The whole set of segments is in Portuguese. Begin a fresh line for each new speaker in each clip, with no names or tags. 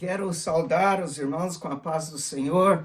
Quero saudar os irmãos com a paz do Senhor.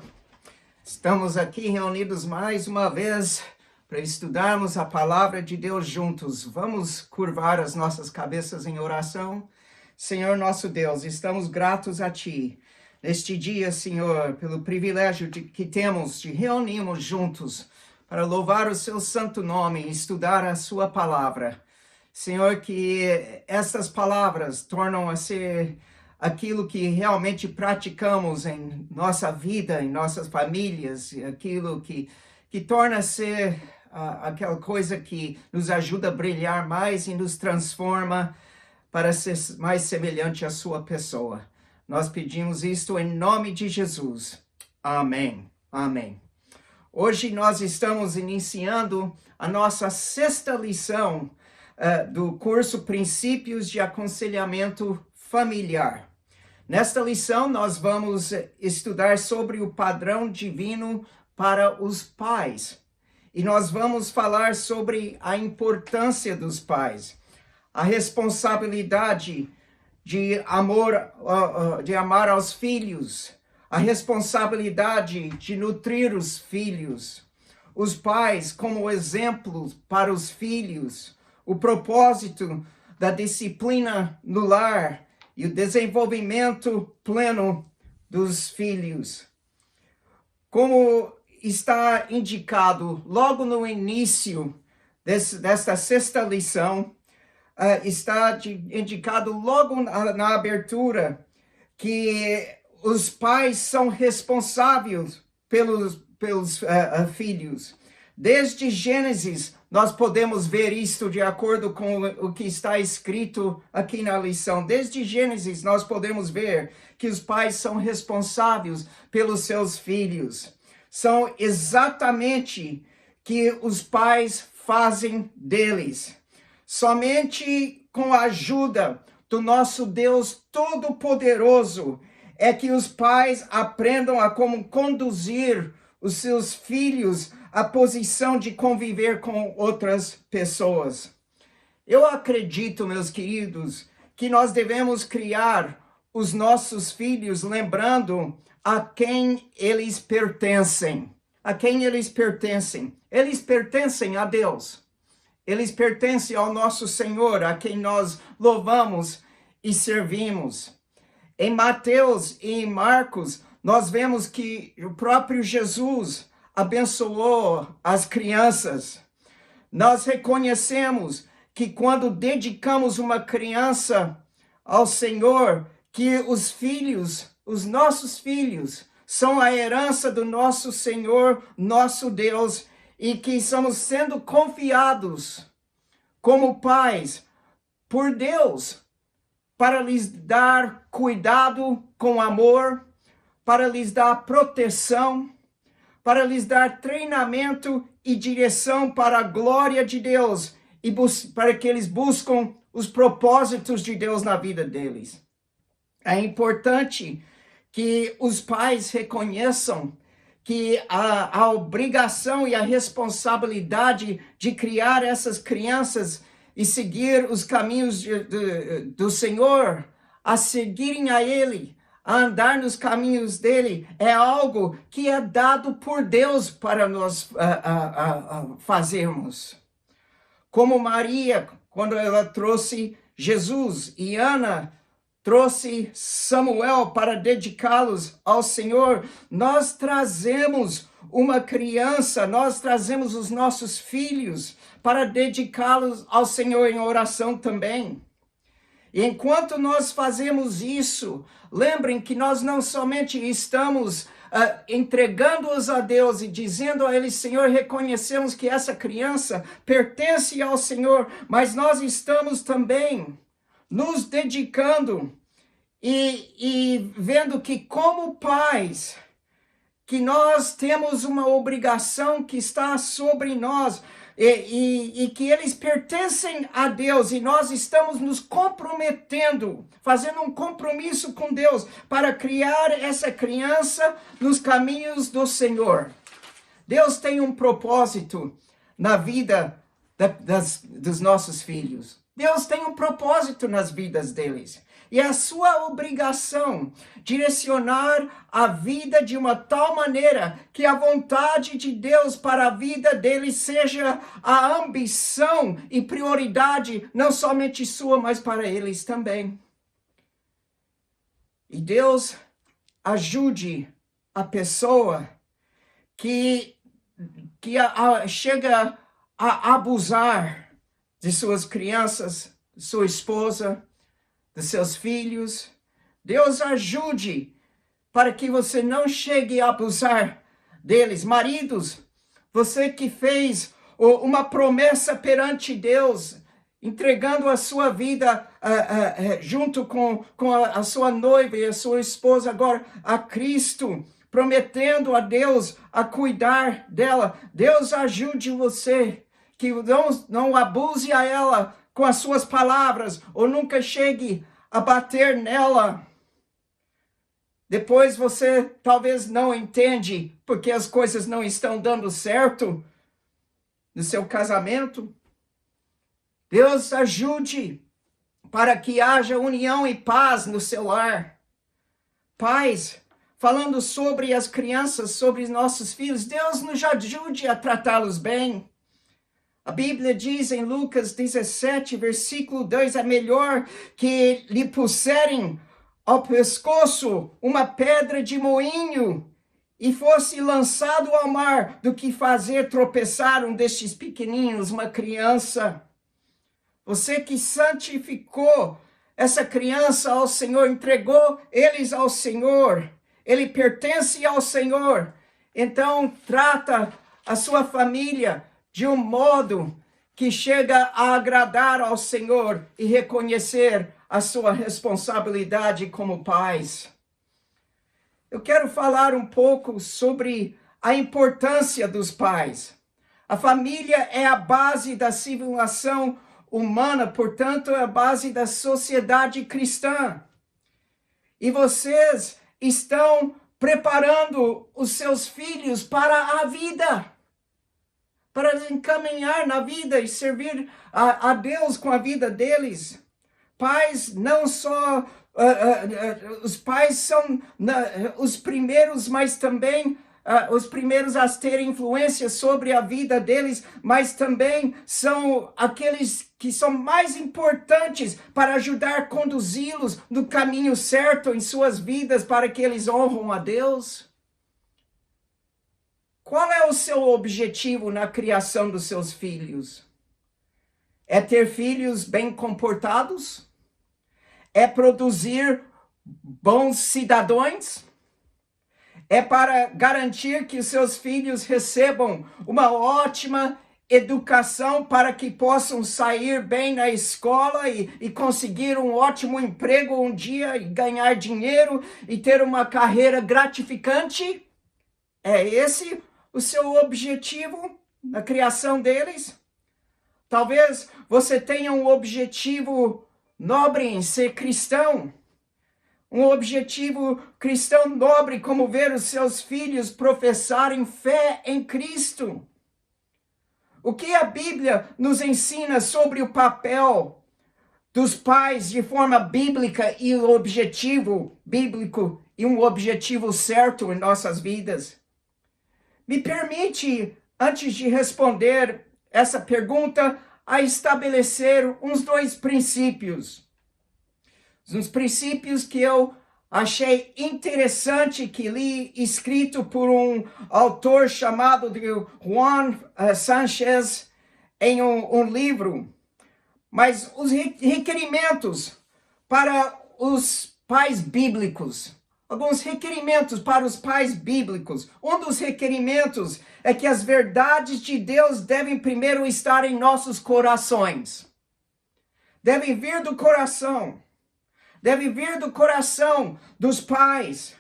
Estamos aqui reunidos mais uma vez para estudarmos a palavra de Deus juntos. Vamos curvar as nossas cabeças em oração. Senhor nosso Deus, estamos gratos a Ti neste dia, Senhor, pelo privilégio que temos de reunirmos juntos para louvar o Seu santo nome e estudar a Sua palavra. Senhor, que essas palavras tornam a ser aquilo que realmente praticamos em nossa vida, em nossas famílias, aquilo que torna a ser aquela coisa que nos ajuda a brilhar mais e nos transforma para ser mais semelhante à sua pessoa. Nós pedimos isto em nome de Jesus. Amém. Amém. Hoje nós estamos iniciando a nossa sexta lição do curso Princípios de Aconselhamento Familiar. Nesta lição, nós vamos estudar sobre o padrão divino para os pais. E nós vamos falar sobre a importância dos pais, a responsabilidade de amar aos filhos, a responsabilidade de nutrir os filhos, os pais como exemplo para os filhos, o propósito da disciplina no lar e o desenvolvimento pleno dos filhos. Como está indicado logo no início desta sexta lição, está indicado logo na abertura que os pais são responsáveis pelos filhos. Desde Gênesis, nós podemos ver isto de acordo com o que está escrito aqui na lição. Desde Gênesis, nós podemos ver que os pais são responsáveis pelos seus filhos. São exatamente que os pais fazem deles. Somente com a ajuda do nosso Deus Todo-Poderoso é que os pais aprendam a como conduzir os seus filhos à posição de conviver com outras pessoas. Eu acredito, meus queridos, que nós devemos criar os nossos filhos lembrando a quem eles pertencem. A quem eles pertencem? Eles pertencem a Deus. Eles pertencem ao nosso Senhor, a quem nós louvamos e servimos. Em Mateus e em Marcos, nós vemos que o próprio Jesus abençoou as crianças. Nós reconhecemos que quando dedicamos uma criança ao Senhor, que os filhos, os nossos filhos, são a herança do nosso Senhor, nosso Deus, e que estamos sendo confiados como pais por Deus para lhes dar cuidado com amor, para lhes dar proteção, para lhes dar treinamento e direção para a glória de Deus e para que eles buscam os propósitos de Deus na vida deles. É importante que os pais reconheçam que a obrigação e a responsabilidade de criar essas crianças e seguir os caminhos do Senhor, a seguirem a Ele, a andar nos caminhos dele, é algo que é dado por Deus para nós fazermos. Como Maria, quando ela trouxe Jesus, e Ana trouxe Samuel para dedicá-los ao Senhor, nós trazemos uma criança, nós trazemos os nossos filhos para dedicá-los ao Senhor em oração também. E enquanto nós fazemos isso, lembrem que nós não somente estamos entregando-os a Deus e dizendo a Ele, Senhor, reconhecemos que essa criança pertence ao Senhor, mas nós estamos também nos dedicando e vendo que como pais, que nós temos uma obrigação que está sobre nós, e que eles pertencem a Deus, e nós estamos nos comprometendo, fazendo um compromisso com Deus, para criar essa criança nos caminhos do Senhor. Deus tem um propósito na vida dos nossos filhos. Deus tem um propósito nas vidas deles. E é a sua obrigação direcionar a vida de uma tal maneira que a vontade de Deus para a vida deles seja a ambição e prioridade, não somente sua, mas para eles também. E Deus ajude a pessoa que chega a abusar de suas crianças, de sua esposa, de seus filhos. Deus ajude para que você não chegue a abusar deles. Maridos, você que fez uma promessa perante Deus, entregando a sua vida junto com a sua noiva e a sua esposa agora a Cristo, prometendo a Deus a cuidar dela. Deus ajude você, que não abuse a ela com as suas palavras, ou nunca chegue a bater nela. Depois você talvez não entende porque as coisas não estão dando certo no seu casamento. Deus ajude para que haja união e paz no seu lar. Pais, falando sobre as crianças, sobre nossos filhos, Deus nos ajude a tratá-los bem. A Bíblia diz em Lucas 17, versículo 2, é melhor que lhe puserem ao pescoço uma pedra de moinho e fosse lançado ao mar do que fazer tropeçar um destes pequeninos, uma criança. Você que santificou essa criança ao Senhor, entregou eles ao Senhor, ele pertence ao Senhor, então trata a sua família de um modo que chega a agradar ao Senhor e reconhecer a sua responsabilidade como pais. Eu quero falar um pouco sobre a importância dos pais. A família é a base da civilização humana, portanto, é a base da sociedade cristã. E vocês estão preparando os seus filhos para a vida, para encaminhar na vida e servir a Deus com a vida deles. Pais não só, os pais são os primeiros, mas também os primeiros a terem influência sobre a vida deles, mas também são aqueles que são mais importantes para ajudar a conduzi-los no caminho certo em suas vidas, para que eles honram a Deus. Qual é o seu objetivo na criação dos seus filhos? É ter filhos bem comportados? É produzir bons cidadãos? É para garantir que os seus filhos recebam uma ótima educação para que possam sair bem na escola e conseguir um ótimo emprego um dia e ganhar dinheiro e ter uma carreira gratificante? É esse o seu objetivo na criação deles? Talvez você tenha um objetivo nobre em ser cristão. Um objetivo cristão nobre, como ver os seus filhos professarem fé em Cristo. O que a Bíblia nos ensina sobre o papel dos pais de forma bíblica e o objetivo bíblico e um objetivo certo em nossas vidas? Me permite, antes de responder essa pergunta, a estabelecer uns 2 princípios. Uns princípios que eu achei interessante, que li escrito por um autor chamado de Juan Sanchez em um livro. Mas os requerimentos para os pais bíblicos. Alguns requerimentos para os pais bíblicos. Um dos requerimentos é que as verdades de Deus devem primeiro estar em nossos corações. Devem vir do coração. Deve vir do coração dos pais,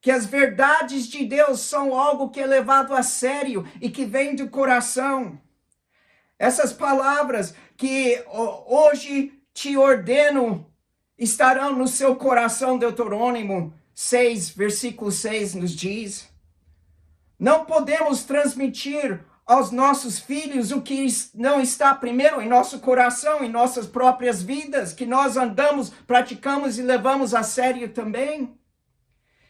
que as verdades de Deus são algo que é levado a sério e que vem do coração. Essas palavras que hoje te ordeno estarão no seu coração, Deuteronômio 6, versículo 6 nos diz. Não podemos transmitir aos nossos filhos o que não está primeiro em nosso coração, em nossas próprias vidas, que nós andamos, praticamos e levamos a sério também?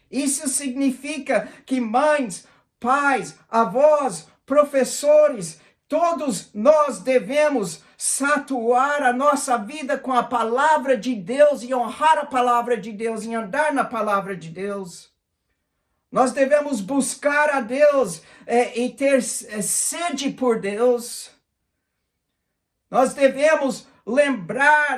Isso significa que mães, pais, avós, professores, todos nós devemos saturar a nossa vida com a palavra de Deus e honrar a palavra de Deus e andar na palavra de Deus. Nós devemos buscar a Deus e ter sede por Deus. Nós devemos lembrar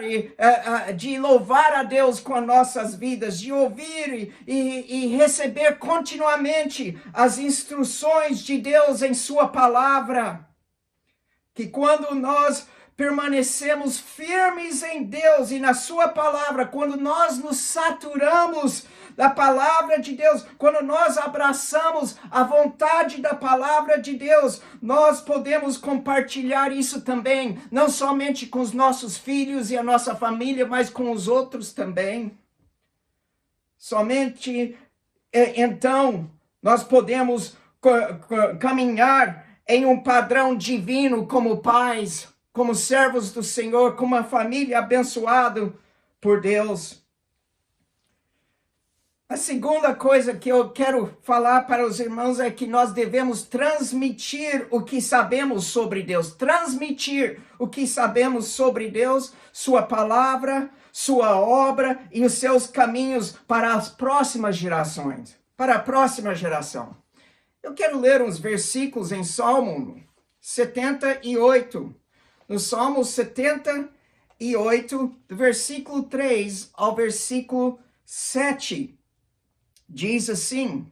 de louvar a Deus com as nossas vidas, de ouvir e receber continuamente as instruções de Deus em sua palavra. Que quando nós permanecemos firmes em Deus e na sua palavra, quando nós nos saturamos da palavra de Deus, quando nós abraçamos a vontade da palavra de Deus, nós podemos compartilhar isso também, não somente com os nossos filhos e a nossa família, mas com os outros também. Somente então nós podemos caminhar em um padrão divino como pais, como servos do Senhor, como uma família abençoada por Deus. A segunda coisa que eu quero falar para os irmãos é que nós devemos transmitir o que sabemos sobre Deus. Transmitir o que sabemos sobre Deus, sua palavra, sua obra e os seus caminhos para as próximas gerações. Para a próxima geração. Eu quero ler uns versículos em Salmo 78. No Salmo 78, do versículo 3 ao versículo 7. Diz assim: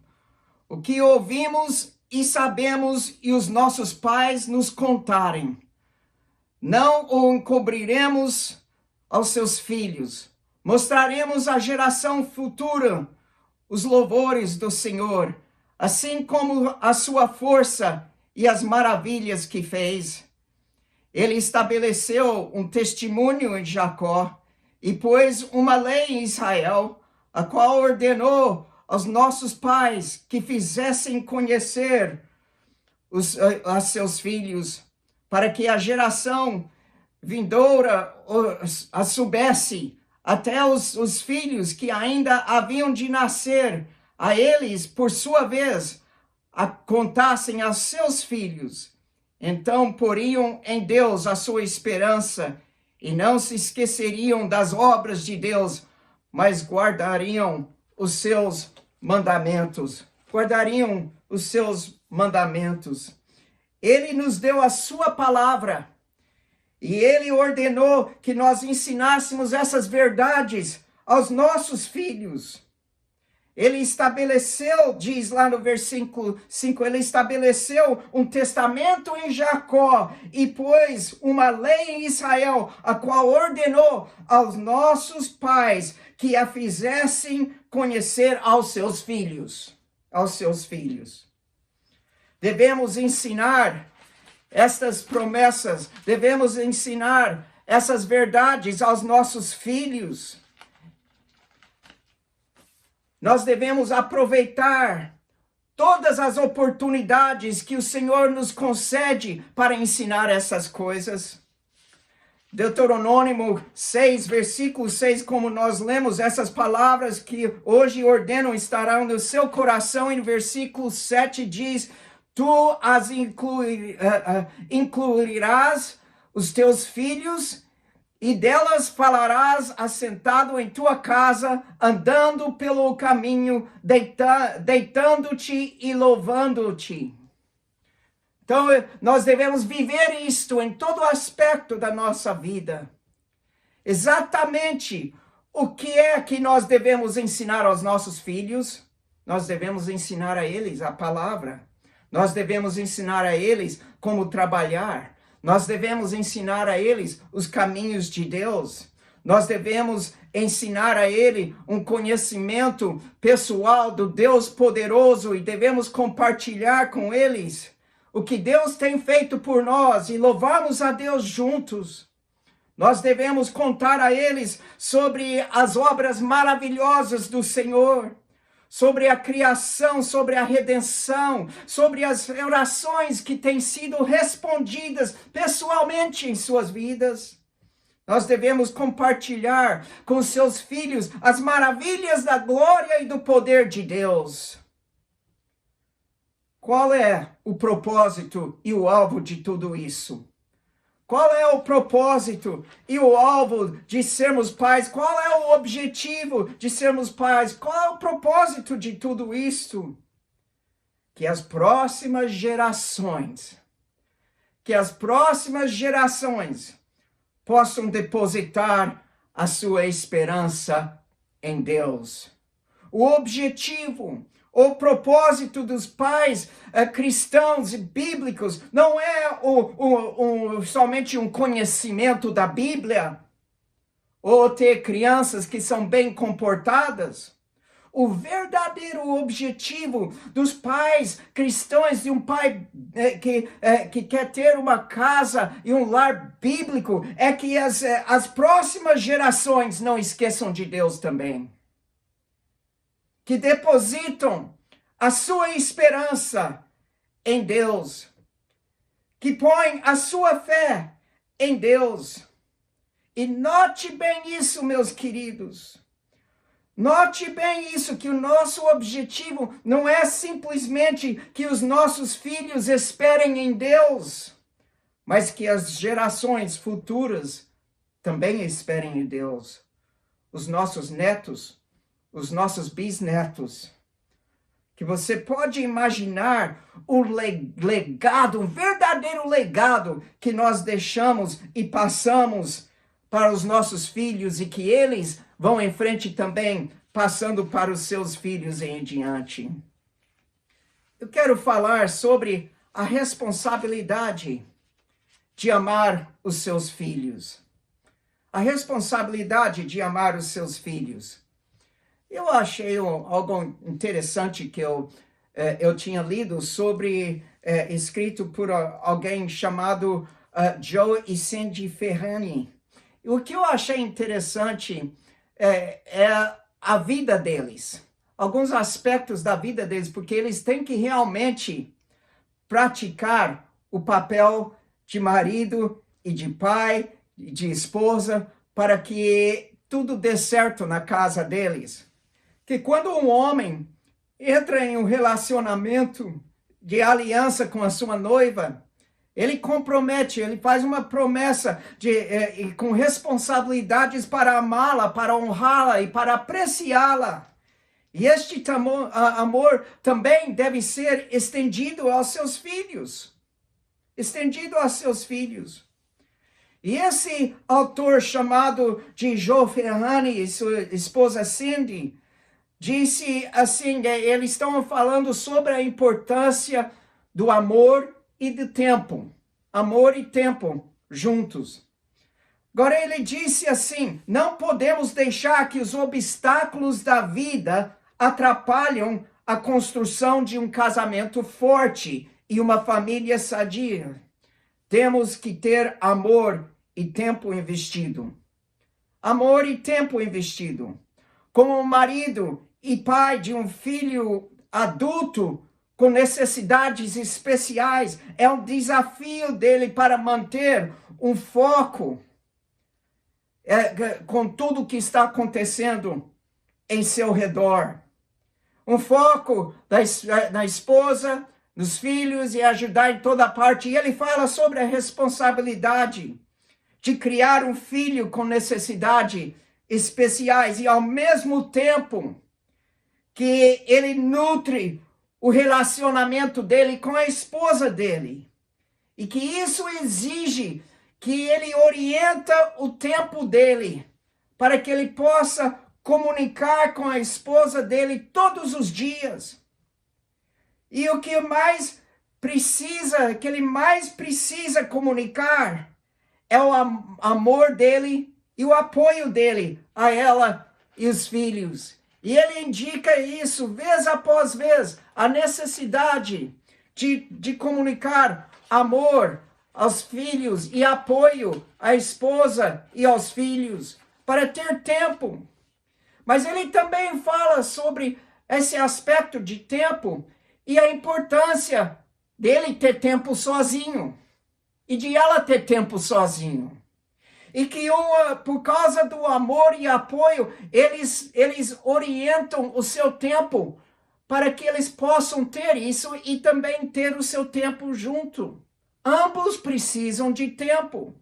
o que ouvimos e sabemos e os nossos pais nos contarem, não o encobriremos aos seus filhos. Mostraremos à geração futura os louvores do Senhor, assim como a sua força e as maravilhas que fez. Ele estabeleceu um testemunho em Jacó e pôs uma lei em Israel, a qual ordenou aos nossos pais que fizessem conhecer a seus filhos, para que a geração vindoura a soubesse, até os filhos que ainda haviam de nascer, a eles, por sua vez, contassem aos seus filhos. Então poriam em Deus a sua esperança e não se esqueceriam das obras de Deus, mas guardariam os seus mandamentos. Guardariam os seus mandamentos. Ele nos deu a sua palavra e ele ordenou que nós ensinássemos essas verdades aos nossos filhos. Ele estabeleceu, diz lá no versículo 5, ele estabeleceu um testamento em Jacó e pôs uma lei em Israel, a qual ordenou aos nossos pais que a fizessem conhecer aos seus filhos. Aos seus filhos. Devemos ensinar estas promessas, devemos ensinar essas verdades aos nossos filhos. Nós devemos aproveitar todas as oportunidades que o Senhor nos concede para ensinar essas coisas. Deuteronômio 6, versículo 6, como nós lemos, essas palavras que hoje ordenam estarão no seu coração. E no versículo 7 diz: tu as incluirás os teus filhos, e delas falarás assentado em tua casa, andando pelo caminho, deitando-te e louvando-te. Então, nós devemos viver isto em todo aspecto da nossa vida. Exatamente o que é que nós devemos ensinar aos nossos filhos? Nós devemos ensinar a eles a palavra. Nós devemos ensinar a eles como trabalhar. Nós devemos ensinar a eles os caminhos de Deus. Nós devemos ensinar a ele um conhecimento pessoal do Deus poderoso e devemos compartilhar com eles o que Deus tem feito por nós e louvarmos a Deus juntos. Nós devemos contar a eles sobre as obras maravilhosas do Senhor, sobre a criação, sobre a redenção, sobre as orações que têm sido respondidas pessoalmente em suas vidas. Nós devemos compartilhar com seus filhos as maravilhas da glória e do poder de Deus. Qual é o propósito e o alvo de tudo isso? Qual é o propósito e o alvo de sermos pais? Qual é o objetivo de sermos pais? Qual é o propósito de tudo isso? Que as próximas gerações possam depositar a sua esperança em Deus. O objetivo, o propósito dos pais cristãos e bíblicos não é somente um conhecimento da Bíblia ou ter crianças que são bem comportadas. O verdadeiro objetivo dos pais cristãos, de um pai que quer ter uma casa e um lar bíblico, é que as próximas gerações não esqueçam de Deus também. Que depositam a sua esperança em Deus, que põem a sua fé em Deus. E note bem isso, meus queridos. Note bem isso, que o nosso objetivo não é simplesmente que os nossos filhos esperem em Deus, mas que as gerações futuras também esperem em Deus. Os nossos netos, os nossos bisnetos, que você pode imaginar o legado, um verdadeiro legado que nós deixamos e passamos para os nossos filhos e que eles vão em frente também, passando para os seus filhos em diante. Eu quero falar sobre a responsabilidade de amar os seus filhos. A responsabilidade de amar os seus filhos. Eu achei algo interessante que eu tinha lido sobre, escrito por alguém chamado Joe e Cindy Ferrani. O que eu achei interessante é a vida deles, alguns aspectos da vida deles, porque eles têm que realmente praticar o papel de marido e de pai e de esposa para que tudo dê certo na casa deles. Que quando um homem entra em um relacionamento de aliança com a sua noiva, ele compromete, ele faz uma promessa com responsabilidades para amá-la, para honrá-la e para apreciá-la. E este amor também deve ser estendido aos seus filhos. Estendido aos seus filhos. E esse autor chamado de Joe Ferrani e sua esposa Cindy, disse assim, eles estão falando sobre a importância do amor e do tempo. Amor e tempo juntos. Agora ele disse assim, não podemos deixar que os obstáculos da vida atrapalhem a construção de um casamento forte e uma família sadia. Temos que ter amor e tempo investido. Amor e tempo investido. Como marido e pai de um filho adulto com necessidades especiais, é um desafio dele para manter um foco com tudo que está acontecendo em seu redor. Um foco da esposa, dos filhos e ajudar em toda parte. E ele fala sobre a responsabilidade de criar um filho com necessidades especiais e ao mesmo tempo que ele nutre o relacionamento dele com a esposa dele. E que isso exige que ele orienta o tempo dele para que ele possa comunicar com a esposa dele todos os dias. E o que ele mais precisa comunicar é o amor dele e o apoio dele a ela e os filhos. E ele indica isso, vez após vez, a necessidade de comunicar amor aos filhos e apoio à esposa e aos filhos, para ter tempo. Mas ele também fala sobre esse aspecto de tempo e a importância dele ter tempo sozinho e de ela ter tempo sozinho. E que por causa do amor e apoio, eles orientam o seu tempo para que eles possam ter isso e também ter o seu tempo junto. Ambos precisam de tempo.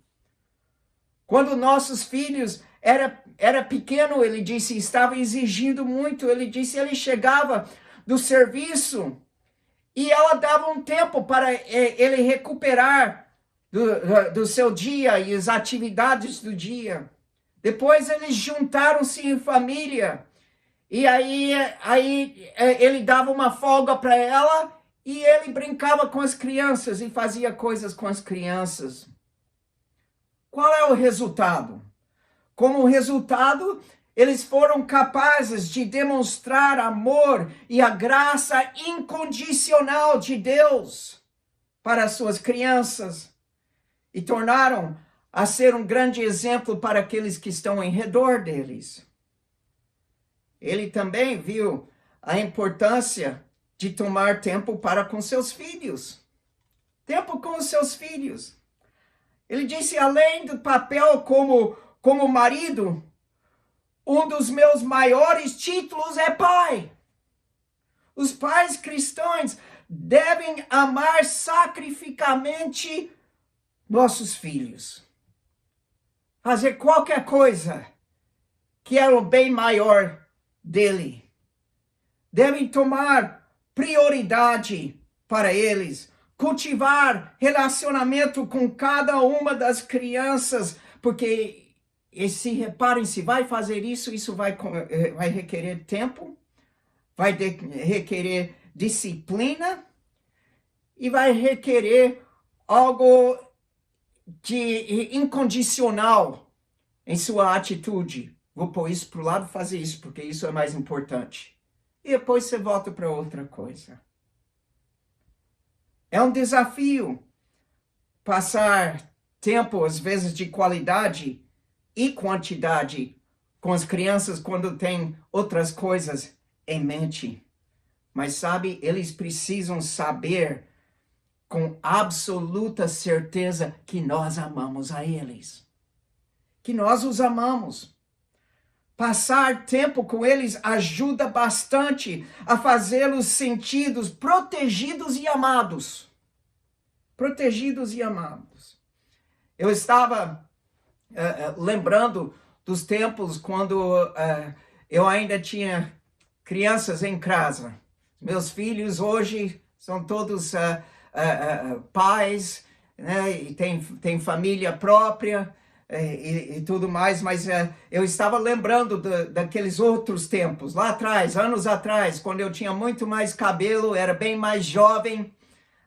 Quando nossos filhos era pequeno, ele disse, estava exigindo muito. Ele disse, ele chegava do serviço e ela dava um tempo para ele recuperar do seu dia e as atividades do dia. Depois eles juntaram-se em família. E aí ele dava uma folga para ela e ele brincava com as crianças e fazia coisas com as crianças. Qual é o resultado? Como resultado, eles foram capazes de demonstrar amor e a graça incondicional de Deus para as suas crianças e tornaram a ser um grande exemplo para aqueles que estão em redor deles. Ele também viu a importância de tomar tempo para com seus filhos. Tempo com os seus filhos. Ele disse, além do papel como marido, um dos meus maiores títulos é pai. Os pais cristãos devem amar sacrificamente nossos filhos. Fazer qualquer coisa que é o bem maior dele. Devem tomar prioridade para eles. Cultivar relacionamento com cada uma das crianças, porque se reparem, se vai fazer isso, isso vai requerer tempo, vai requerer disciplina e vai requerer algo de incondicional em sua atitude. Vou pôr isso para o lado, fazer isso, porque isso é mais importante. E depois você volta para outra coisa. É um desafio passar tempo, às vezes, de qualidade e quantidade com as crianças quando tem outras coisas em mente. Mas sabe, eles precisam saber com absoluta certeza que nós amamos a eles. Que nós os amamos. Passar tempo com eles ajuda bastante a fazê-los sentidos protegidos e amados. Protegidos e amados. Eu estava lembrando dos tempos quando eu ainda tinha crianças em casa. Meus filhos hoje são todos pais, né, e tem família própria. E tudo mais, mas eu estava lembrando daqueles outros tempos, lá atrás, anos atrás, quando eu tinha muito mais cabelo, era bem mais jovem,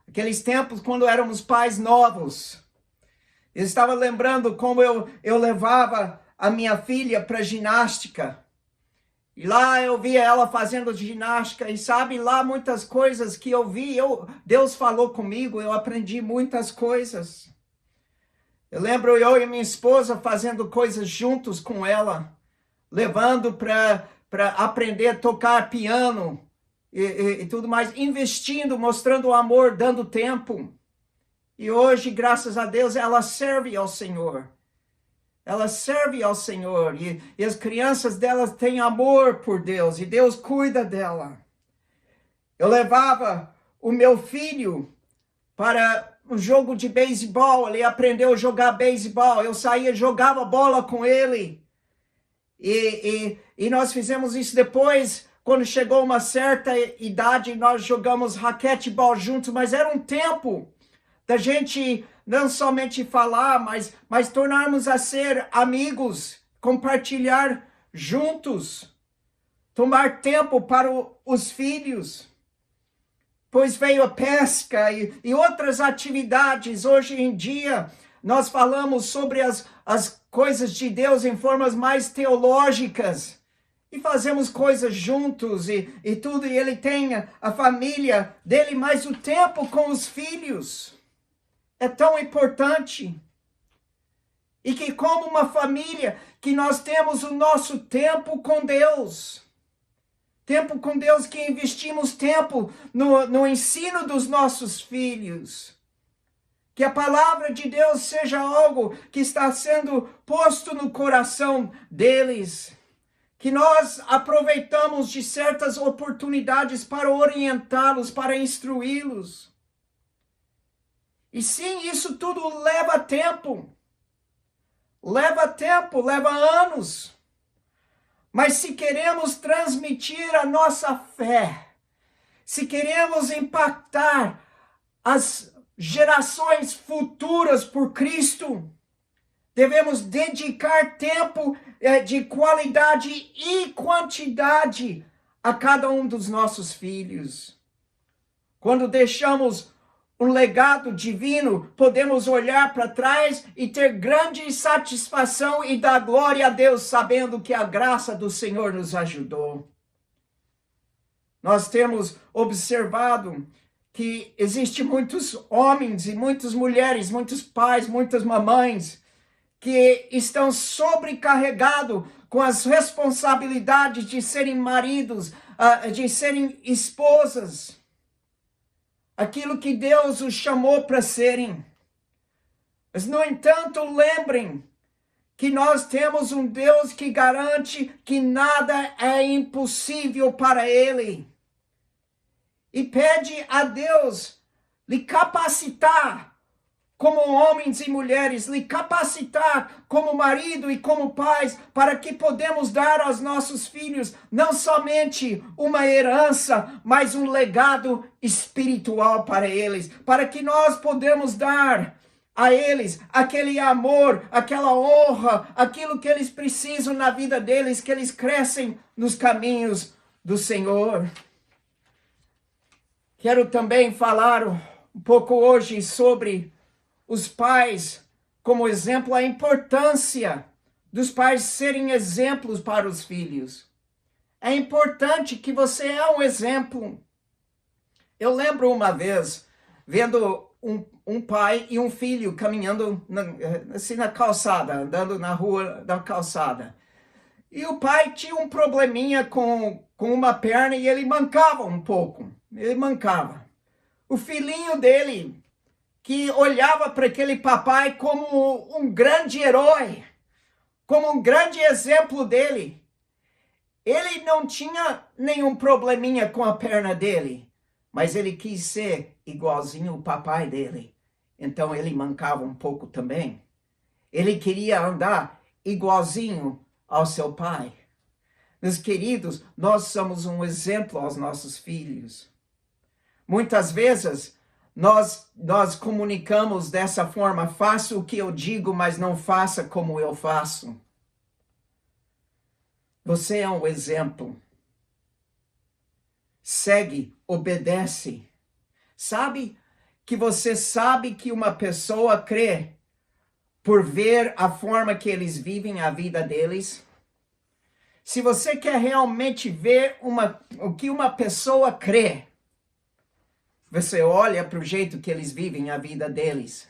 aqueles tempos quando éramos pais novos. Eu estava lembrando como eu levava a minha filha para ginástica, e lá eu via ela fazendo ginástica, e sabe, lá muitas coisas que eu vi, Deus falou comigo, eu aprendi muitas coisas. Eu lembro eu e minha esposa fazendo coisas juntos com ela, levando para aprender a tocar piano e tudo mais, investindo, mostrando amor, dando tempo. E hoje, graças a Deus, ela serve ao Senhor. Ela serve ao Senhor e as crianças delas têm amor por Deus e Deus cuida dela. Eu levava o meu filho para um jogo de beisebol, ele aprendeu a jogar beisebol, eu saía, jogava bola com ele, e nós fizemos isso depois, quando chegou uma certa idade, nós jogamos raquetebol juntos, mas era um tempo da gente não somente falar, mas tornarmos a ser amigos, compartilhar juntos, tomar tempo para os filhos. Pois veio a pesca e outras atividades. Hoje em dia, nós falamos sobre as coisas de Deus em formas mais teológicas. E fazemos coisas juntos e tudo. E ele tem a família dele, mas o tempo com os filhos é tão importante. E que como uma família, que nós temos o nosso tempo com Deus. Tempo com Deus, que investimos tempo no ensino dos nossos filhos. Que a palavra de Deus seja algo que está sendo posto no coração deles. Que nós aproveitamos de certas oportunidades para orientá-los, para instruí-los. E sim, isso tudo leva tempo. Leva tempo, leva anos. Mas se queremos transmitir a nossa fé, se queremos impactar as gerações futuras por Cristo, devemos dedicar tempo de qualidade e quantidade a cada um dos nossos filhos. Quando deixamos um legado divino, podemos olhar para trás e ter grande satisfação e dar glória a Deus, sabendo que a graça do Senhor nos ajudou. Nós temos observado que existem muitos homens e muitas mulheres, muitos pais, muitas mamães, que estão sobrecarregados com as responsabilidades de serem maridos, de serem esposas. Aquilo que Deus os chamou para serem. Mas, no entanto, lembrem que nós temos um Deus que garante que nada é impossível para Ele. E pede a Deus lhe capacitar como homens e mulheres, lhe capacitar como marido e como pais, para que podemos dar aos nossos filhos não somente uma herança, mas um legado espiritual para eles, para que nós podemos dar a eles aquele amor, aquela honra, aquilo que eles precisam na vida deles, que eles crescem nos caminhos do Senhor. Quero também falar um pouco hoje sobre os pais, como exemplo, a importância dos pais serem exemplos para os filhos. É importante que você é um exemplo. Eu lembro uma vez, vendo um pai e um filho caminhando na calçada, andando na rua da calçada. E o pai tinha um probleminha com uma perna e ele mancava um pouco. Ele mancava. O filhinho dele, que olhava para aquele papai como um grande herói, como um grande exemplo dele. Ele não tinha nenhum probleminha com a perna dele, mas ele quis ser igualzinho o papai dele. Então ele mancava um pouco também. Ele queria andar igualzinho ao seu pai. Meus queridos, nós somos um exemplo aos nossos filhos. Muitas vezes nós comunicamos dessa forma: faça o que eu digo, mas não faça como eu faço. Você é um exemplo. Segue, obedece. Sabe que você sabe que uma pessoa crê por ver a forma que eles vivem a vida deles? Se você quer realmente ver o que uma pessoa crê, você olha para o jeito que eles vivem a vida deles.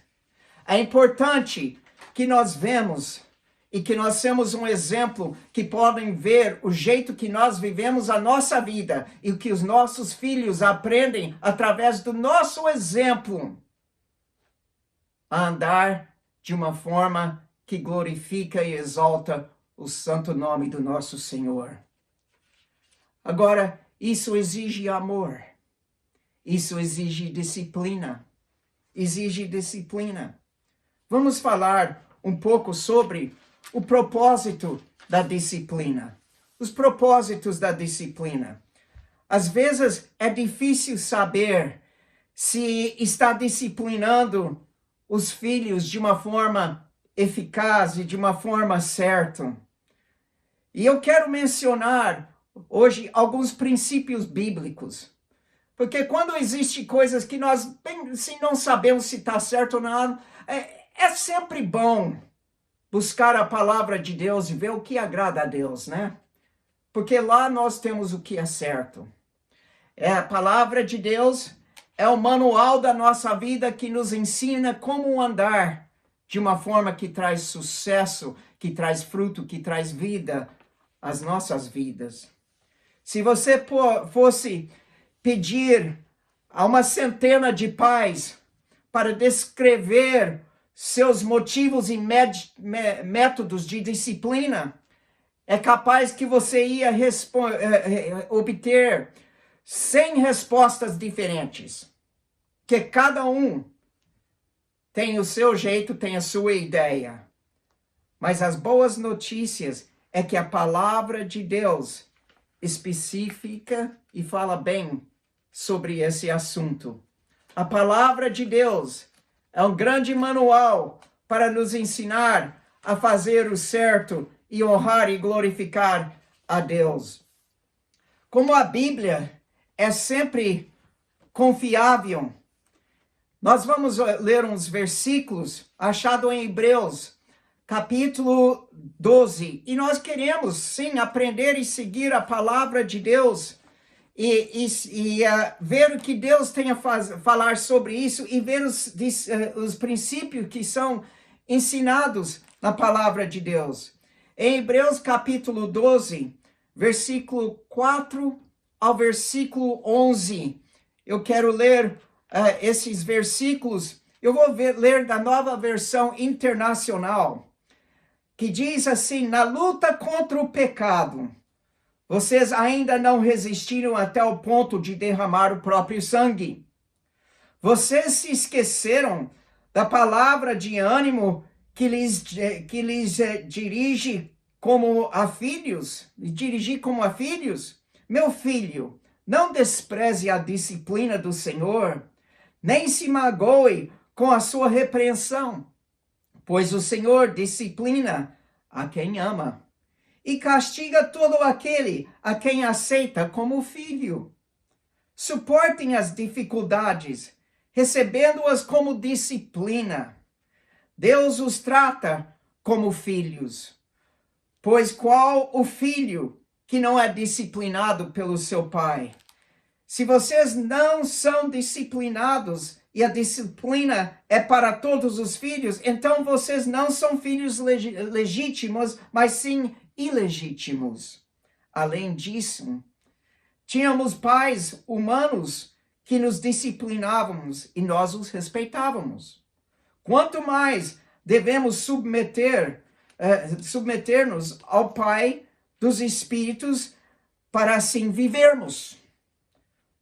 É importante que nós vemos e que nós temos um exemplo que podem ver o jeito que nós vivemos a nossa vida e o que os nossos filhos aprendem através do nosso exemplo a andar de uma forma que glorifica e exalta o santo nome do nosso Senhor. Agora, isso exige amor. Isso exige disciplina. Exige disciplina. Vamos falar um pouco sobre o propósito da disciplina. Os propósitos da disciplina. Às vezes é difícil saber se está disciplinando os filhos de uma forma eficaz e de uma forma certa. E eu quero mencionar hoje alguns princípios bíblicos. Porque quando existem coisas que nós não sabemos se está certo ou não, é sempre bom buscar a palavra de Deus e ver o que agrada a Deus, né? Porque lá nós temos o que é certo. A palavra de Deus é o manual da nossa vida que nos ensina como andar de uma forma que traz sucesso, que traz fruto, que traz vida às nossas vidas. Se você fosse pedir a uma centena de pais para descrever seus motivos e métodos de disciplina, é capaz que você ia obter 100 respostas diferentes, que cada um tem o seu jeito, tem a sua ideia. Mas as boas notícias é que a palavra de Deus especifica e fala bem sobre esse assunto. A palavra de Deus é um grande manual para nos ensinar a fazer o certo e honrar e glorificar a Deus. Como a Bíblia é sempre confiável, nós vamos ler uns versículos achados em Hebreus, capítulo 12. E nós queremos, sim, aprender e seguir a palavra de Deus e ver o que Deus tem a falar sobre isso e ver os princípios que são ensinados na palavra de Deus. Em Hebreus, capítulo 12, versículo 4 ao versículo 11, eu quero ler esses versículos. Eu vou ler da Nova Versão Internacional, que diz assim: na luta contra o pecado, vocês ainda não resistiram até o ponto de derramar o próprio sangue. Vocês se esqueceram da palavra de ânimo que lhes dirige como a filhos, dirigir como a filhos. Meu filho, não despreze a disciplina do Senhor, nem se magoe com a sua repreensão, pois o Senhor disciplina a quem ama e castiga todo aquele a quem aceita como filho. Suportem as dificuldades, recebendo-as como disciplina. Deus os trata como filhos, pois qual o filho que não é disciplinado pelo seu pai? Se vocês não são disciplinados e a disciplina é para todos os filhos, então vocês não são filhos legítimos, mas sim ilegítimos. Além disso, tínhamos pais humanos que nos disciplinávamos e nós os respeitávamos. Quanto mais devemos submeter-nos ao Pai dos Espíritos para assim vivermos.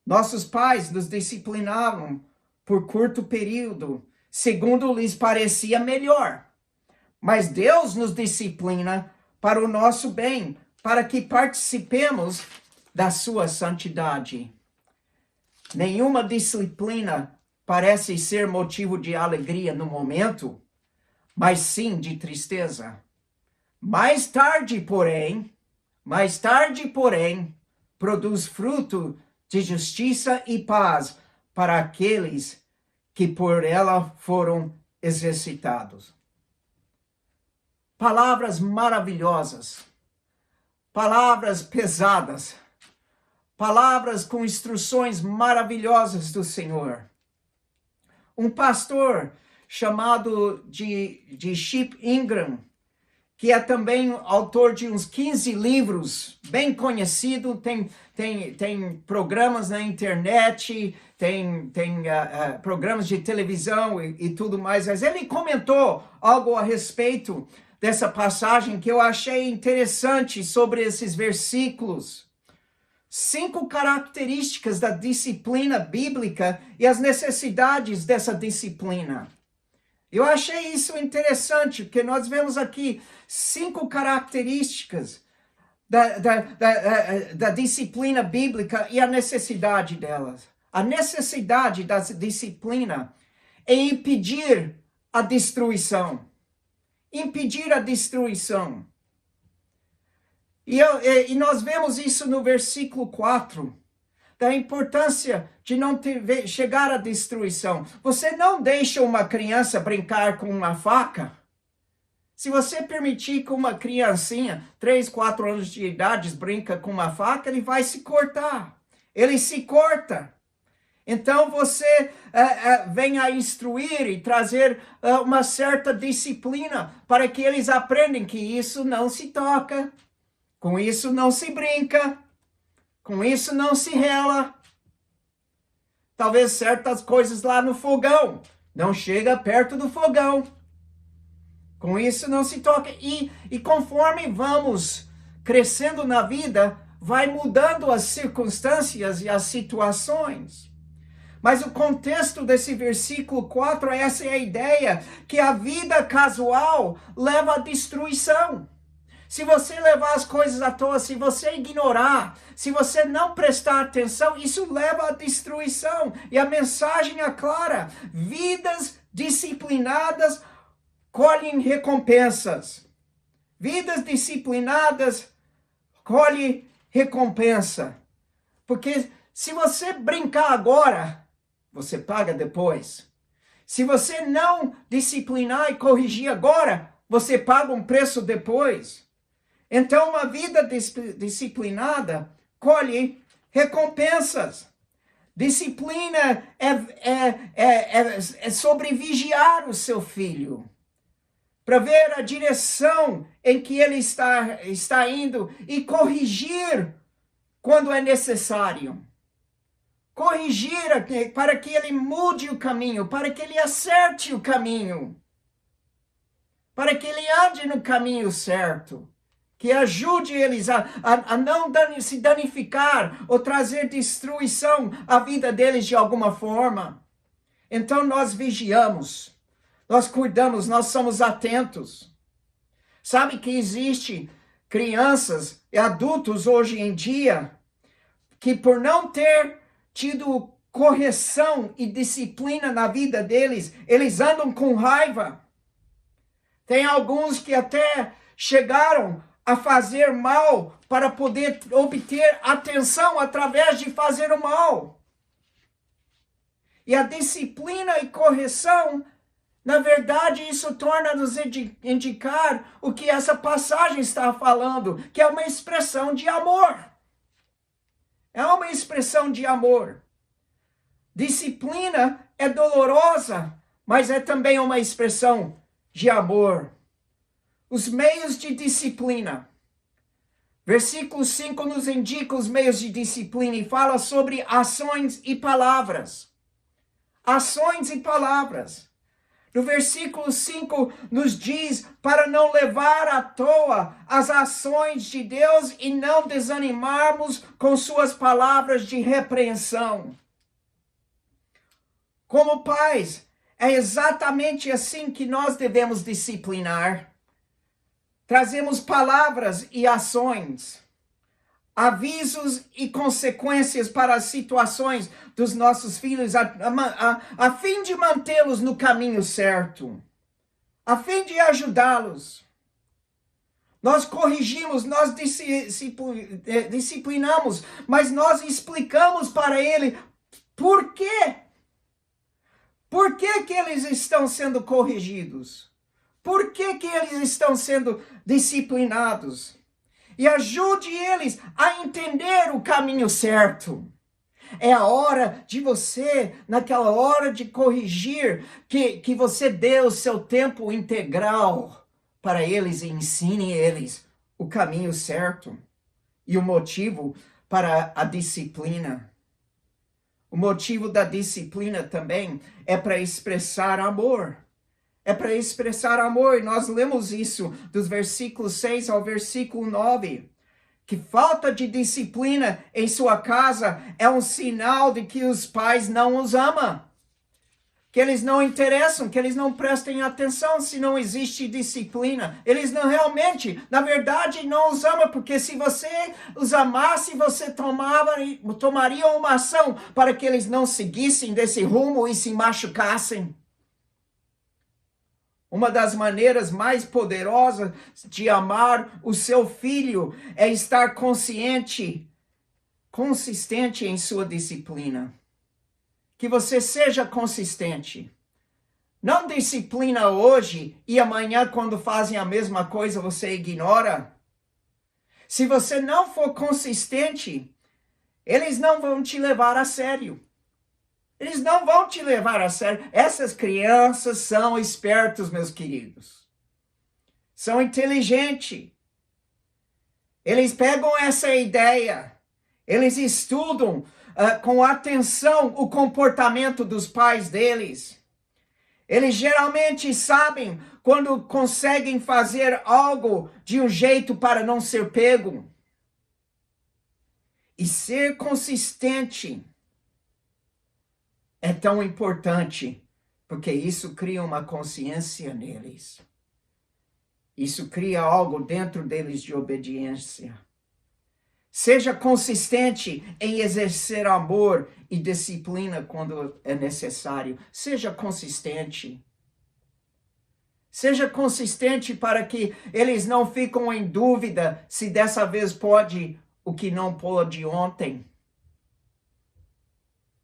Nossos pais nos disciplinavam por curto período, segundo lhes parecia melhor. Mas Deus nos disciplina para o nosso bem, para que participemos da sua santidade. Nenhuma disciplina parece ser motivo de alegria no momento, mas sim de tristeza. Mais tarde, porém, produz fruto de justiça e paz para aqueles que por ela foram exercitados. Palavras maravilhosas, palavras pesadas, palavras com instruções maravilhosas do Senhor. Um pastor chamado de Chip Ingram, que é também autor de uns 15 livros, bem conhecido, tem programas na internet, tem programas de televisão e tudo mais. Mas ele comentou algo a respeito dessa passagem que eu achei interessante sobre esses versículos. 5 características da disciplina bíblica e as necessidades dessa disciplina. Eu achei isso interessante, porque nós vemos aqui 5 características da disciplina bíblica e a necessidade delas. A necessidade da disciplina é impedir a destruição. Impedir a destruição. E nós vemos isso no versículo 4. Da importância de não chegar à destruição. Você não deixa uma criança brincar com uma faca. Se você permitir que uma criancinha, 3, 4 anos de idade, brinca com uma faca, ele vai se cortar. Ele se corta. Então você vem a instruir e trazer uma certa disciplina para que eles aprendam que isso não se toca, com isso não se brinca. Com isso não se rela. Talvez certas coisas lá no fogão, não chega perto do fogão. Com isso não se toca. E conforme vamos crescendo na vida, vai mudando as circunstâncias e as situações. Mas o contexto desse versículo 4, essa é a ideia, que a vida casual leva à destruição. Se você levar as coisas à toa, se você ignorar, se você não prestar atenção, isso leva à destruição. E a mensagem é clara: vidas disciplinadas colhem recompensas. Vidas disciplinadas colhem recompensa. Porque se você brincar agora, você paga depois. Se você não disciplinar e corrigir agora, você paga um preço depois. Então, uma vida disciplinada colhe recompensas. Disciplina é sobre vigiar o seu filho, para ver a direção em que ele está indo e corrigir quando é necessário. Corrigir para que ele mude o caminho, para que ele acerte o caminho, para que ele ande no caminho certo, que ajude eles a não se danificar ou trazer destruição à vida deles de alguma forma. Então nós vigiamos, nós cuidamos, nós somos atentos. Sabe que existe crianças e adultos hoje em dia que por não ter tido correção e disciplina na vida deles, eles andam com raiva. Tem alguns que até chegaram a fazer mal para poder obter atenção através de fazer o mal. E a disciplina e correção, na verdade, isso torna-nos indicar o que essa passagem está falando, que é uma expressão de amor. É uma expressão de amor. Disciplina é dolorosa, mas é também uma expressão de amor. Os meios de disciplina. Versículo 5 nos indica os meios de disciplina e fala sobre ações e palavras. Ações e palavras. No versículo 5 nos diz para não levar à toa as ações de Deus e não desanimarmos com suas palavras de repreensão. Como pais, é exatamente assim que nós devemos disciplinar. Trazemos palavras e ações, avisos e consequências para as situações dos nossos filhos, a fim de mantê-los no caminho certo, a fim de ajudá-los. Nós corrigimos, nós disciplinamos, mas nós explicamos para ele por quê. Por que que eles estão sendo corrigidos? Por que que eles estão sendo disciplinados? E ajude eles a entender o caminho certo. É a hora de você, naquela hora de corrigir, que você dê o seu tempo integral para eles e ensine eles o caminho certo e o motivo para a disciplina. O motivo da disciplina também é para expressar amor. É para expressar amor, e nós lemos isso dos versículos 6 ao versículo 9. Que falta de disciplina em sua casa é um sinal de que os pais não os amam. Que eles não interessam, que eles não prestem atenção se não existe disciplina. Eles não realmente, na verdade, não os amam, porque se você os amasse, você tomaria uma ação para que eles não seguissem desse rumo e se machucassem. Uma das maneiras mais poderosas de amar o seu filho é estar consistente em sua disciplina. Que você seja consistente. Não disciplina hoje e amanhã, quando fazem a mesma coisa, você ignora. Se você não for consistente, eles não vão te levar a sério. Eles não vão te levar a sério. Essas crianças são espertos, meus queridos. São inteligentes. Eles pegam essa ideia Eles estudam com atenção o comportamento dos pais deles. Eles geralmente sabem quando conseguem fazer algo de um jeito para não ser pego. E ser consistente é tão importante, porque isso cria uma consciência neles. Isso cria algo dentro deles de obediência. Seja consistente em exercer amor e disciplina quando é necessário. Seja consistente. Seja consistente para que eles não fiquem em dúvida se dessa vez pode o que não pôde ontem.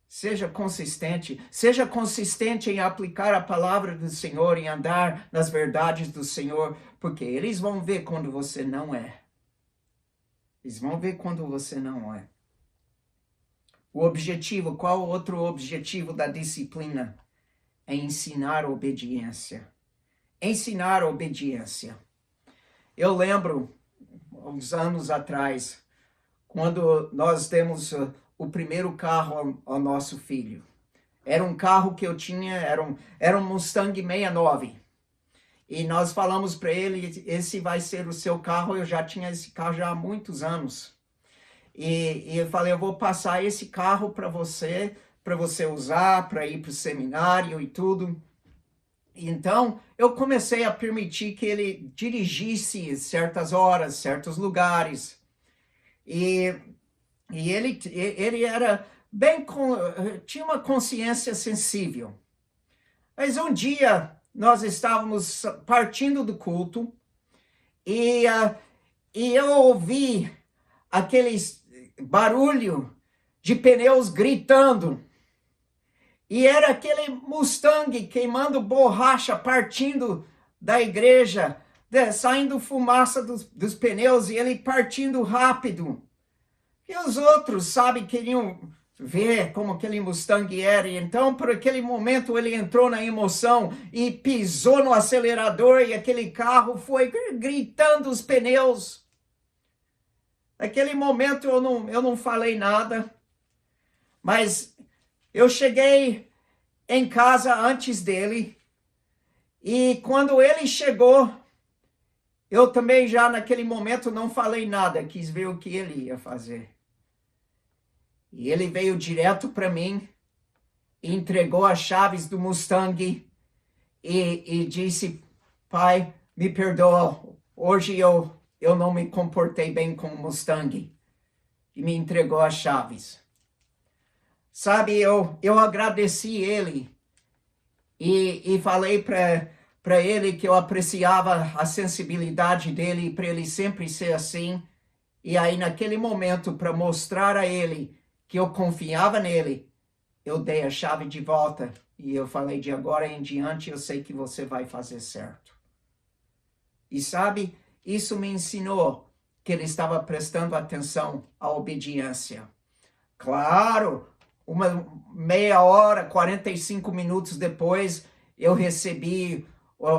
Seja consistente em aplicar a palavra do Senhor, em andar nas verdades do Senhor, porque eles vão ver quando você não é. Eles vão ver quando você não é. O objetivo, qual o outro objetivo da disciplina? É ensinar obediência. Ensinar obediência. Eu lembro, uns anos atrás, quando nós demos o primeiro carro ao nosso filho. Era um carro que eu tinha, era um Mustang 69. E nós falamos para ele, esse vai ser o seu carro. Eu já tinha esse carro já há muitos anos. E eu falei, eu vou passar esse carro para você usar, para ir para o seminário e tudo. Então, eu comecei a permitir que ele dirigisse certas horas, certos lugares. E ele era tinha uma consciência sensível. Mas um dia nós estávamos partindo do culto e eu ouvi aquele barulho de pneus gritando. E era aquele Mustang queimando borracha, partindo da igreja, saindo fumaça dos pneus e ele partindo rápido. E os outros, sabe, queriam ver como aquele Mustang era. E então, por aquele momento, ele entrou na emoção e pisou no acelerador e aquele carro foi gritando os pneus. Naquele momento, eu não falei nada, mas eu cheguei em casa antes dele e quando ele chegou, eu também já naquele momento não falei nada, quis ver o que ele ia fazer. E ele veio direto para mim, entregou as chaves do Mustang e disse, pai, me perdoa, hoje eu não me comportei bem com o Mustang. E me entregou as chaves. Sabe, eu agradeci ele e falei para ele que eu apreciava a sensibilidade dele, para ele sempre ser assim. E aí, naquele momento, para mostrar a ele que eu confiava nele, eu dei a chave de volta e eu falei, de agora em diante, eu sei que você vai fazer certo. E sabe, isso me ensinou que ele estava prestando atenção à obediência. Claro, uma meia hora, 45 minutos depois, eu recebi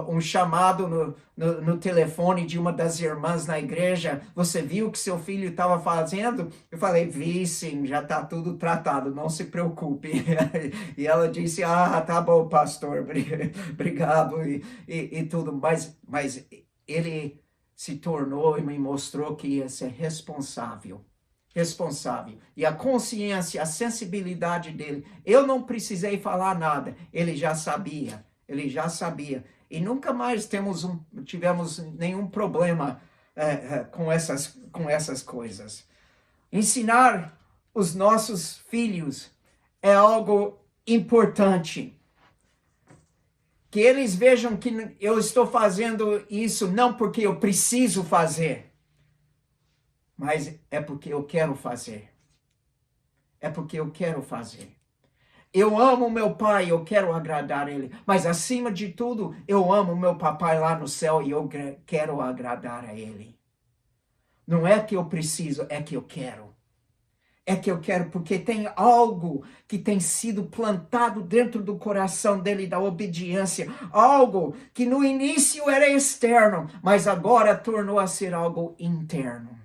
um chamado no telefone de uma das irmãs na igreja. Você viu o que seu filho estava fazendo? Eu falei, vi sim, já está tudo tratado, não se preocupe. E ela disse, tá bom, pastor, obrigado e tudo. Mas ele se tornou e me mostrou que ia ser responsável. E a consciência, a sensibilidade dele, eu não precisei falar nada, ele já sabia. E nunca mais tivemos nenhum problema com essas coisas. Ensinar os nossos filhos é algo importante. Que eles vejam que eu estou fazendo isso não porque eu preciso fazer, mas é porque eu quero fazer. Eu amo meu pai, eu quero agradar ele. Mas acima de tudo, eu amo meu papai lá no céu e eu quero agradar a ele. Não é que eu preciso, é que eu quero. Porque tem algo que tem sido plantado dentro do coração dele, da obediência. Algo que no início era externo, mas agora tornou a ser algo interno.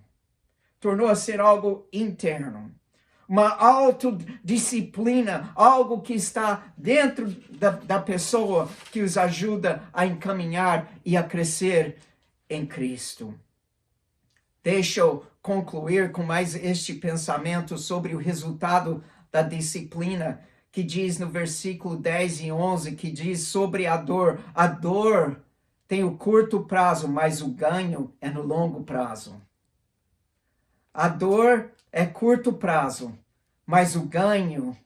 tornou a ser algo interno. Uma autodisciplina, algo que está dentro da pessoa, que os ajuda a encaminhar e a crescer em Cristo. Deixa eu concluir com mais este pensamento sobre o resultado da disciplina, que diz no versículo 10 e 11, que diz sobre a dor. A dor tem o curto prazo, mas o ganho é no longo prazo. A dor é curto prazo, mas o ganho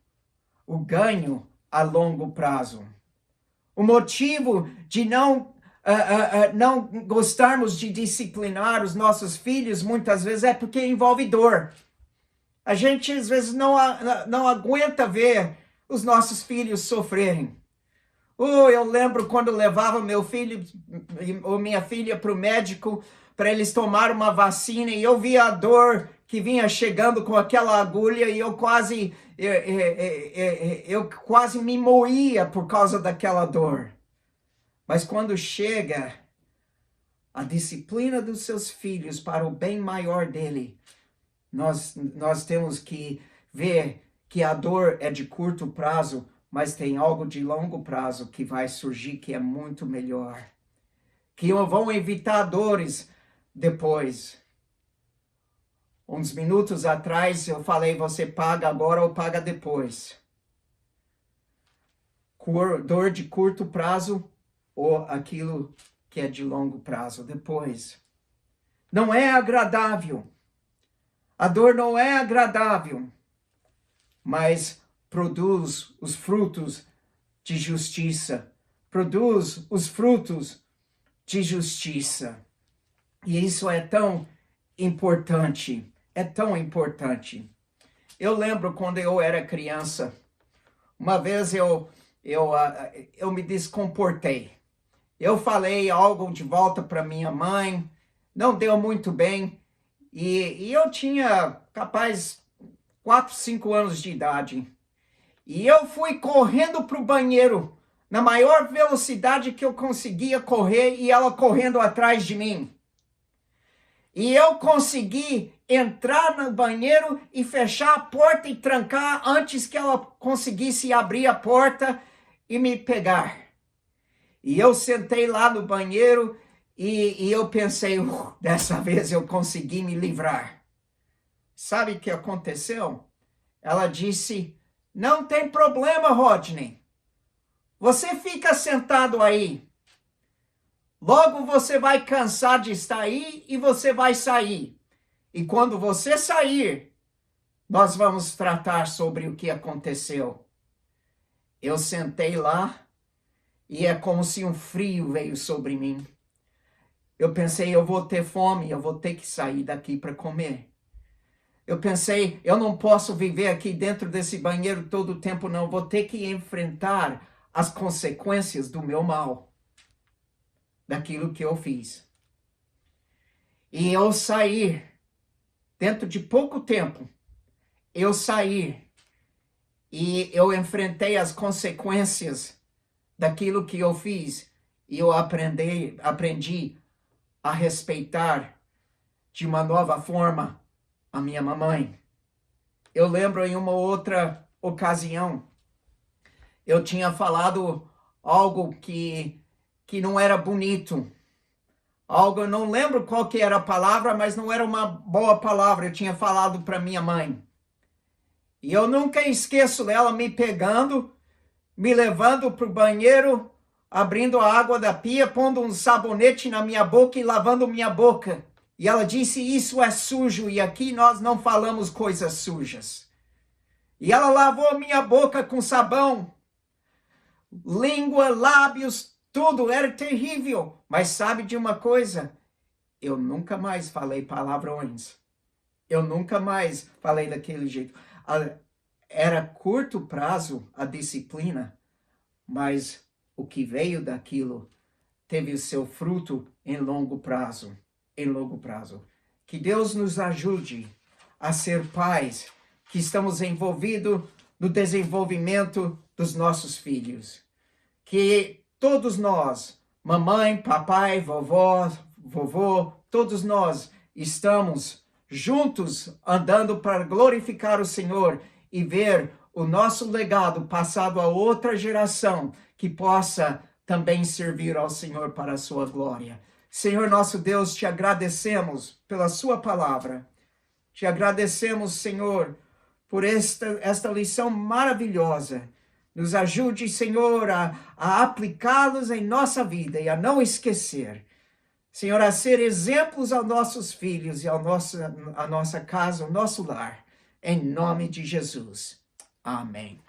a longo prazo. O motivo de não gostarmos de disciplinar os nossos filhos muitas vezes é porque envolve dor. A gente às vezes não aguenta ver os nossos filhos sofrerem. Eu lembro quando levava meu filho ou minha filha para o médico para eles tomarem uma vacina e eu via a dor que vinha chegando com aquela agulha e eu quase me moía por causa daquela dor. Mas quando chega a disciplina dos seus filhos para o bem maior dele, nós temos que ver que a dor é de curto prazo, mas tem algo de longo prazo que vai surgir que é muito melhor. Que vão evitar dores depois. Uns minutos atrás eu falei, você paga agora ou paga depois. Dor de curto prazo ou aquilo que é de longo prazo depois. Não é agradável. A dor não é agradável, mas produz os frutos de justiça. Produz os frutos de justiça. E isso é tão importante. É tão importante. Eu lembro quando eu era criança, uma vez eu me descomportei. Eu falei algo de volta para minha mãe, não deu muito bem. E eu tinha, capaz, 4, 5 anos de idade. E eu fui correndo para o banheiro, na maior velocidade que eu conseguia correr, e ela correndo atrás de mim. E eu consegui entrar no banheiro e fechar a porta e trancar antes que ela conseguisse abrir a porta e me pegar. E eu sentei lá no banheiro e eu pensei, dessa vez eu consegui me livrar. Sabe o que aconteceu? Ela disse, não tem problema, Rodney. Você fica sentado aí. Logo você vai cansar de estar aí e você vai sair. E quando você sair, nós vamos tratar sobre o que aconteceu. Eu sentei lá e é como se um frio veio sobre mim. Eu pensei, eu vou ter fome, eu vou ter que sair daqui para comer. Eu pensei, eu não posso viver aqui dentro desse banheiro todo o tempo, não. Vou ter que enfrentar as consequências do meu mal, daquilo que eu fiz. E eu saí, dentro de pouco tempo, eu saí e eu enfrentei as consequências daquilo que eu fiz. E eu aprendi a respeitar de uma nova forma a minha mamãe. Eu lembro em uma outra ocasião, eu tinha falado algo que não era bonito. Algo, eu não lembro qual que era a palavra, mas não era uma boa palavra. Eu tinha falado para minha mãe. E eu nunca esqueço dela me pegando, me levando para o banheiro, abrindo a água da pia, pondo um sabonete na minha boca e lavando minha boca. E ela disse, isso é sujo e aqui nós não falamos coisas sujas. E ela lavou minha boca com sabão, língua, lábios, tudo, era terrível. Mas sabe de uma coisa? Eu nunca mais falei palavrões. Eu nunca mais falei daquele jeito. Era curto prazo a disciplina, mas o que veio daquilo teve o seu fruto em longo prazo. Em longo prazo. Que Deus nos ajude a ser pais que estamos envolvidos no desenvolvimento dos nossos filhos. Que todos nós, mamãe, papai, vovó, vovô, todos nós estamos juntos andando para glorificar o Senhor e ver o nosso legado passado a outra geração que possa também servir ao Senhor para a sua glória. Senhor nosso Deus, te agradecemos pela sua palavra. Te agradecemos, Senhor, por esta lição maravilhosa. Nos ajude, Senhor, a aplicá-los em nossa vida e a não esquecer. Senhor, a ser exemplos aos nossos filhos e à nossa casa, ao nosso lar. Em nome de Jesus. Amém.